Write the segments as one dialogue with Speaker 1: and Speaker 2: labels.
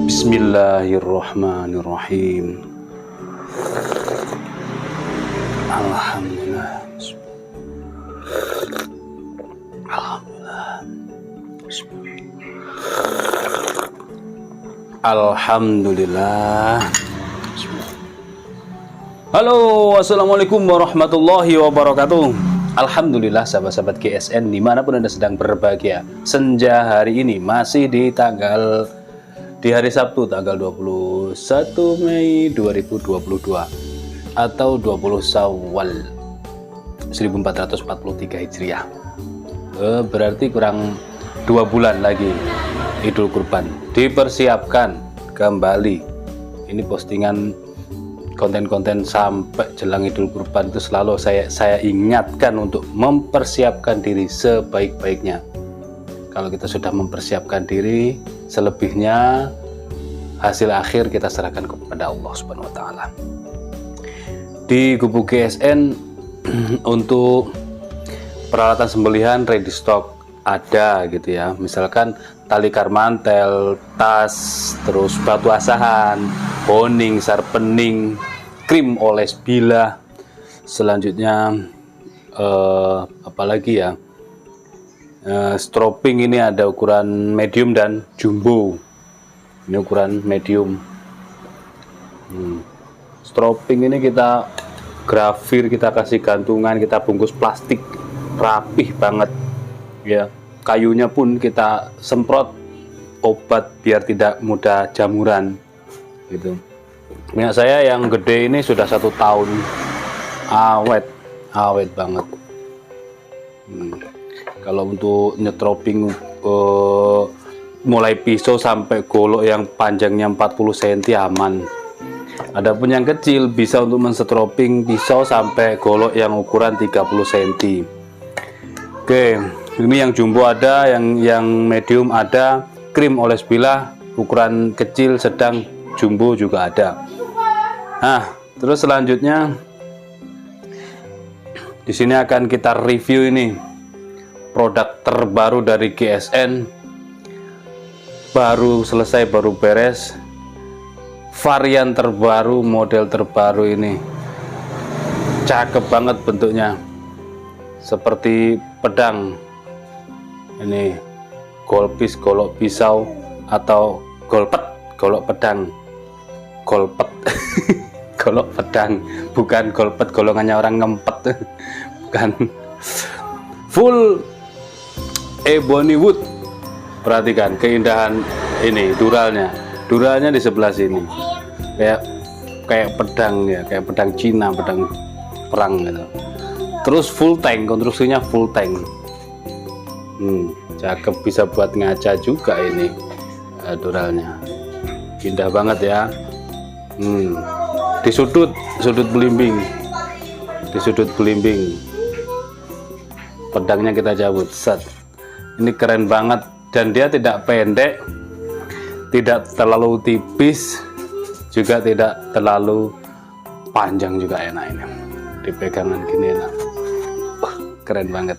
Speaker 1: Bismillahirrahmanirrahim. Alhamdulillah. Alhamdulillah. Alhamdulillah. Halo, assalamualaikum warahmatullahi wabarakatuh. Alhamdulillah sahabat-sahabat GSN dimanapun Anda sedang berbahagia. Senja hari ini masih di hari Sabtu tanggal 21 Mei 2022 atau 20 Syawal 1443 Hijriah. Berarti kurang 2 bulan lagi Idul Kurban. Dipersiapkan kembali. Ini postingan konten-konten sampai jelang Idul Kurban itu selalu saya ingatkan untuk mempersiapkan diri sebaik-baiknya. Kalau kita sudah mempersiapkan diri, selebihnya hasil akhir kita serahkan kepada Allah Subhanahu wa taala. Di Gubuk GSN untuk peralatan sembelihan ready stock ada gitu ya. Misalkan tali karmantel, tas, terus batu asahan, boning, sharpening, krim oles bilah. Selanjutnya apalagi ya? Stropping ini ada ukuran medium dan jumbo. Ini ukuran medium. Stropping ini kita grafir, kita kasih gantungan, kita bungkus plastik rapih banget ya. Kayunya pun kita semprot obat biar tidak mudah jamuran gitu. Minyak saya yang gede ini sudah 1 tahun, awet banget. Kalau untuk nyetroping mulai pisau sampai golok yang panjangnya 40 cm aman. Adapun yang kecil bisa untuk mensetroping pisau sampai golok yang ukuran 30 cm. Oke, ini yang jumbo ada, yang medium ada, krim oles bilah ukuran kecil, sedang, jumbo juga ada. Nah, terus selanjutnya di sini akan kita review ini produk terbaru dari GSN, baru selesai, baru beres, varian terbaru, model terbaru ini cakep banget bentuknya, seperti pedang. Ini golpis, golok pisau, atau golpet, golok pedang, golpet golok pedang, bukan golpet golongannya orang ngempet bukan. Full ebony wood. Perhatikan keindahan ini, duralnya di sebelah sini kayak pedang ya, kayak pedang Cina, pedang perang gitu. Terus full tank, konstruksinya full tank. Cakep, bisa buat ngaca juga ini. Duralnya indah banget ya. Di sudut belimbing, pedangnya kita cabut, set. Ini keren banget, dan dia tidak pendek, tidak terlalu tipis, juga tidak terlalu panjang, juga enak ini. Dipegangan gini enak. Keren banget.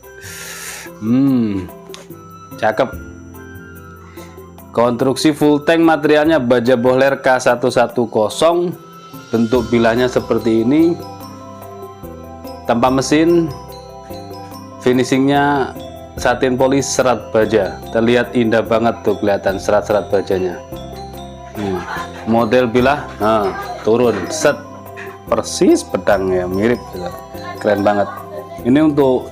Speaker 1: Cakep. Konstruksi full tank, materialnya baja bohler K110, bentuk bilahnya seperti ini, tanpa mesin, finishingnya satin polis serat baja, terlihat indah banget tuh, kelihatan serat-serat bajanya. Model bilah, turun, set, persis pedang ya, mirip, keren banget. Ini untuk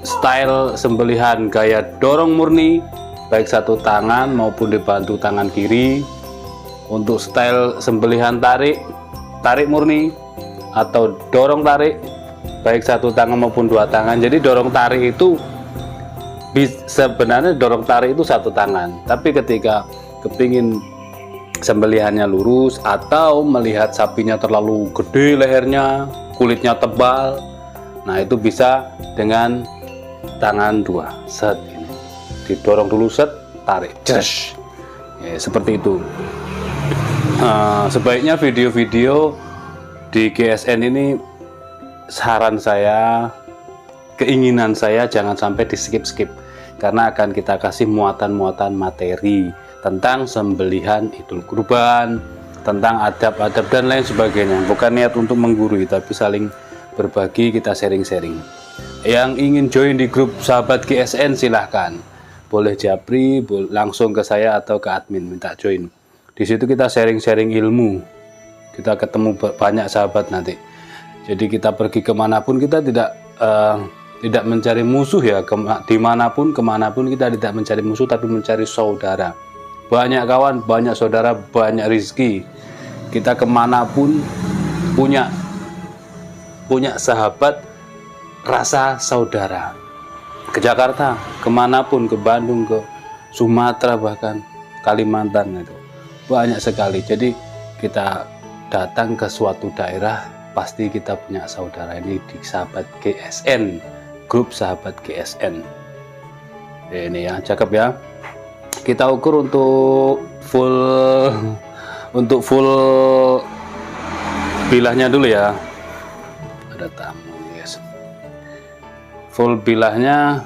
Speaker 1: style sembelihan gaya dorong murni, baik satu tangan maupun dibantu tangan kiri. Untuk style sembelihan tarik murni atau dorong tarik, baik satu tangan maupun dua tangan. Jadi dorong tarik itu sebenarnya dorong tarik itu satu tangan, tapi ketika kepingin sembelihannya lurus atau melihat sapinya terlalu gede lehernya, kulitnya tebal, nah itu bisa dengan tangan dua, set, ini didorong dulu, set, tarik, just ya, seperti itu. Sebaiknya video-video di GSN ini, saran saya, keinginan saya, jangan sampai di skip karena akan kita kasih muatan-muatan materi tentang sembelihan Idul Kurban, tentang adab-adab dan lain sebagainya. Bukan niat untuk menggurui, tapi saling berbagi, kita sharing-sharing. Yang ingin join di grup sahabat GSN silahkan, boleh japri, langsung ke saya atau ke admin minta join. Di situ kita sharing-sharing ilmu, kita ketemu banyak sahabat nanti. Jadi kita pergi kemanapun, kita tidak mencari musuh ya, dimanapun kemanapun kita tidak mencari musuh, tapi mencari saudara. Banyak kawan, banyak saudara, banyak rizki. Kita kemanapun punya sahabat, rasa saudara. Ke Jakarta, kemanapun, ke Bandung, ke Sumatera, bahkan Kalimantan, itu banyak sekali. Jadi kita datang ke suatu daerah, pasti kita punya saudara. Ini di sahabat GSN, grup sahabat GSN. Ini ya, cakep ya. Kita ukur untuk full bilahnya dulu ya. Ada tamu, guys. Full bilahnya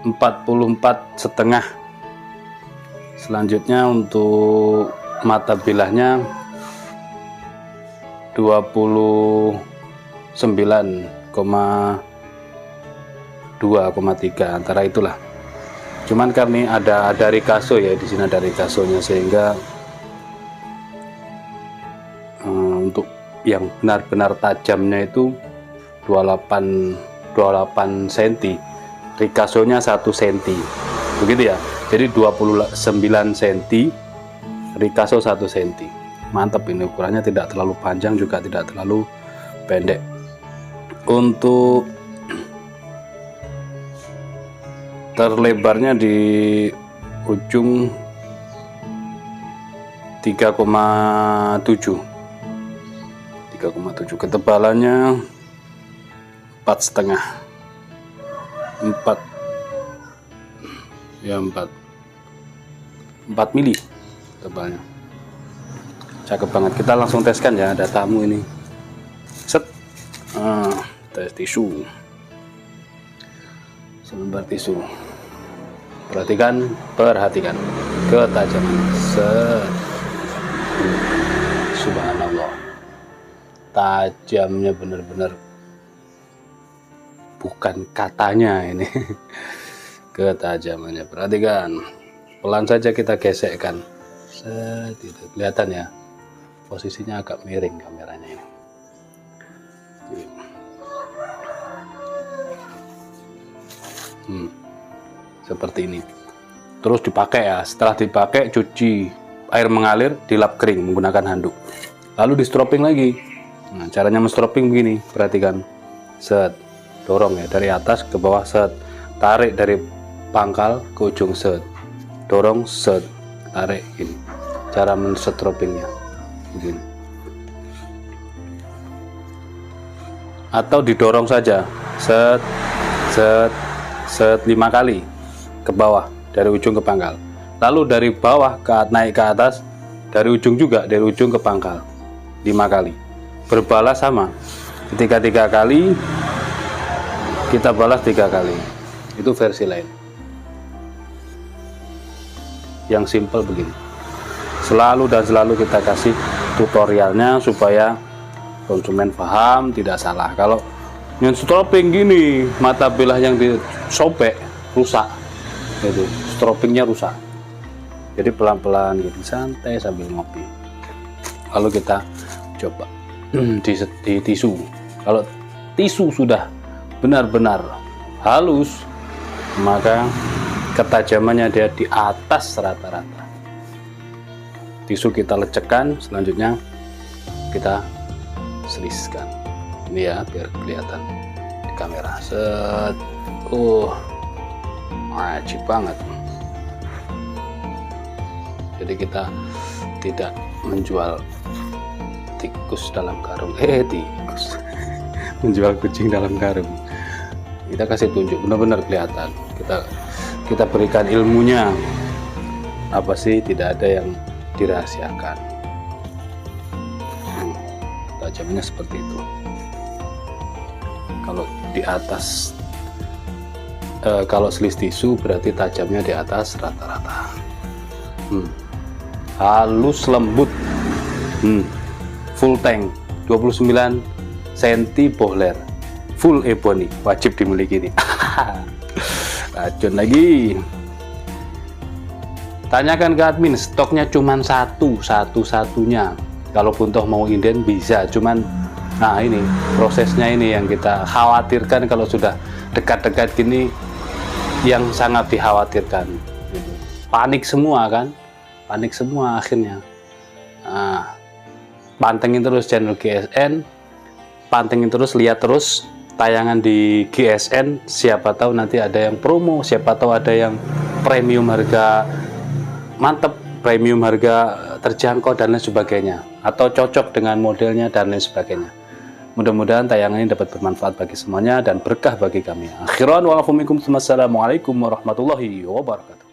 Speaker 1: 44,5. Selanjutnya untuk mata bilahnya 29,2,3 antara itulah. Cuman kami ada rikaso ya, di sini ada rikasonya, sehingga untuk yang benar-benar tajamnya itu 28 cm, rikasonya 1 cm, begitu ya. Jadi 29 cm, rikaso 1 cm. Mantap, ini ukurannya tidak terlalu panjang juga tidak terlalu pendek. Untuk terlebarnya di ujung 3,7, ketebalannya 4,5, 4 mili tebalnya. Cakep banget. Kita langsung teskan ya, ada tamu ini. Set, tes tisu, selembar tisu. Perhatikan ketajaman. Set, subhanallah, tajamnya benar-benar bukan katanya ini. Ketajamannya, perhatikan. Pelan saja kita gesekkan. Set, itu kelihatan ya, posisinya agak miring kameranya ini. Seperti ini. Terus dipakai ya, setelah dipakai cuci, air mengalir, dilap kering menggunakan handuk, lalu di stropping lagi. Nah, caranya men-stropping begini, perhatikan. Set, dorong ya dari atas ke bawah, set, tarik dari pangkal ke ujung, set, dorong, set, tarik. Ini cara men-stroppingnya begini. Atau didorong saja, set, set, set 5 kali ke bawah dari ujung ke pangkal, lalu dari bawah naik ke atas, dari ujung juga, dari ujung ke pangkal 5 kali. Berbalas sama, ketika 3 kali kita balas 3 kali, itu versi lain. yang simple begini. Selalu dan selalu kita kasih tutorialnya supaya konsumen paham, tidak salah. Kalau yang stropping gini, mata bilah yang disobek rusak, itu stroppingnya rusak. Jadi pelan-pelan gitu, santai sambil ngopi. Lalu kita coba di tisu. Kalau tisu sudah benar-benar halus, maka ketajamannya dia di atas rata-rata. Tisu kita lecekkan, selanjutnya kita seliskan. Ini ya, biar kelihatan di kamera. Set. Wajib banget. Jadi kita tidak menjual tikus dalam karung. Tikus. Menjual kucing dalam karung. Kita kasih tunjuk, benar-benar kelihatan. Kita berikan ilmunya. Apa sih, tidak ada yang dirahasiakan. Tajamnya seperti itu. Kalau di atas, kalau selis tisu berarti tajamnya di atas rata-rata. Halus lembut. Full tank 29 cm bohler, full ebony, wajib dimiliki ini. Racun lagi. Tanyakan ke admin, stoknya cuma satu-satunya. Kalau toh mau inden bisa, cuman nah ini prosesnya ini yang kita khawatirkan. Kalau sudah dekat-dekat gini, yang sangat dikhawatirkan. Panik semua kan, panik semua akhirnya. Nah, pantengin terus channel GSN, pantengin terus, lihat terus tayangan di GSN. Siapa tahu nanti ada yang promo, siapa tahu ada yang premium harga mantep, premium harga terjangkau dan lain sebagainya, atau cocok dengan modelnya dan lain sebagainya. Mudah-mudahan tayangan ini dapat bermanfaat bagi semuanya dan berkah bagi kami. Akhiran wa afumikum, assalamualaikum warahmatullahi wabarakatuh.